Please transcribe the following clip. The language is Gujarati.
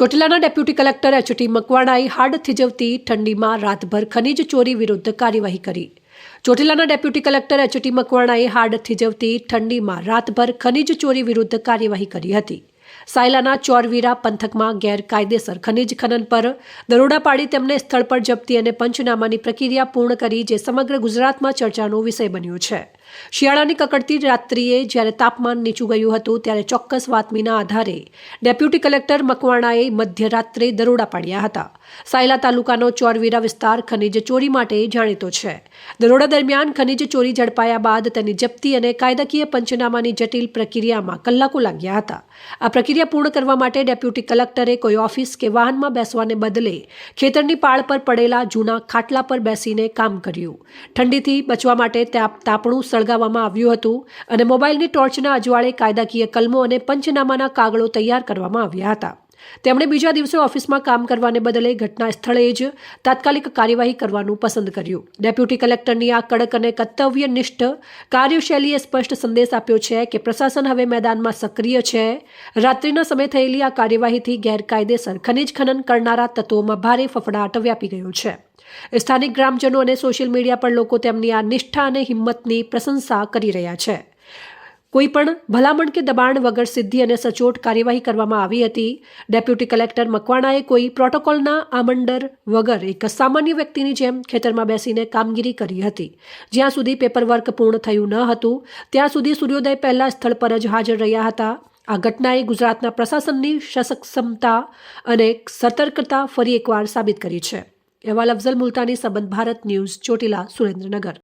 ચોટીલાના ડેપ્યુટી કલેક્ટર એચ.ટી. મકવાણાએ હાડ થીજવતી ઠંડીમાં રાતભર ખનીજ ચોરી વિરુદ્ધ કાર્યવાહી કરી. ચોટીલાના ડેપ્યુટી કલેક્ટર એચ.ટી. મકવાણાએ હાડ થીજવતી ઠંડીમાં રાતભર ખનીજ ચોરી વિરુદ્ધ કાર્યવાહી કરી હતી. સાયલાના ચોરવીરા પંથકમાં ગેરકાયદેસર ખનીજ ખનન પર દરોડા પાડી તેમને સ્થળ પર જપ્તી અને પંચનામાની પ્રક્રિયા પૂર્ણ કરી, જે સમગ્ર ગુજરાતમાં ચર્ચાનો વિષય બન્યો છે. શિયાળાની કકડતી રાત્રિએ જ્યારે તાપમાન નીચું ગયું હતું, ત્યારે ચોક્કસ બાતમીના આધારે ડેપ્યુટી કલેક્ટર મકવાણાએ મધ્યરાત્રે દરોડા પાડ્યા હતા. સાયલા તાલુકાનો ચોરવીરા વિસ્તાર ખનીજ ચોરી માટે જાણીતો છે. દરોડા દરમિયાન ખનીજ ચોરી ઝડપાયા બાદ તેની જપ્તી અને કાયદાકીય પંચનામાની જટિલ પ્રક્રિયામાં કલાકો લાગ્યા હતા. આ પ્રક્રિયા પૂર્ણ કરવા માટે ડેપ્યુટી કલેક્ટરે કોઈ ઓફિસ કે વાહનમાં બેસવાને બદલે ખેતરની પાળ પર પડેલા જૂના ખાટલા પર બેસીને કામ કર્યું. ઠંડીથી બચવા માટે તાપણું સળગાવવામાં આવ્યું હતું અને મોબાઈલની ટોર્ચના અજવાળે કાયદાકીય કલમો અને પંચનામાના કાગળો તૈયાર કરવામાં આવ્યા હતા. તેમણે બીજા દિવસે ઓફિસમાં કામ કરવાને બદલે ઘટના સ્થળે જ તાત્કાલિક કાર્યવાહી કરવાનું પસંદ કર્યું. ડેપ્યુટી કલેક્ટરની આ કડક અને કર્તવ્યનિષ્ઠ કાર્યશૈલીએ સ્પષ્ટ સંદેશ આપ્યો છે કે પ્રશાસન હવે મેદાનમાં સક્રિય છે. રાત્રિના સમયે થયેલી આ કાર્યવાહીથી ગેરકાયદેસર ખનીજ ખનન કરનારા તત્વોમાં ભારે ફફડાટ વ્યાપી ગયો છે. સ્થાનિક ગ્રામજનો અને સોશિયલ મીડિયા પર લોકો તેમની આ નિષ્ઠા અને હિંમતની પ્રશંસા કરી રહ્યા છે. કોઈ પણ ભલામણ કે દબાણ વગર સિદ્ધિ અને સચોટ કાર્યવાહી કરવામાં આવી હતી. ડેપ્યુટી કલેક્ટર મકવાણાએ કોઈ પ્રોટોકોલના આમંડર વગર એક સામાન્ય વ્યક્તિની જેમ ખેતરમાં બેસીને કામગીરી કરી હતી. જ્યાં સુધી પેપરવર્ક પૂર્ણ થયું ન હતું, ત્યાં સુધી સૂર્યોદય પહેલા સ્થળ પર જ હાજર રહ્યા હતા. આ ઘટનાએ ગુજરાતના પ્રશાસનની સક્ષમતા અને સતર્કતા ફરી એકવાર સાબિત કરી છે. અહેવાલ અફઝલ મુલ્તાની, સંબંધ ભારત ન્યૂઝ, ચોટીલા, સુરેન્દ્રનગર.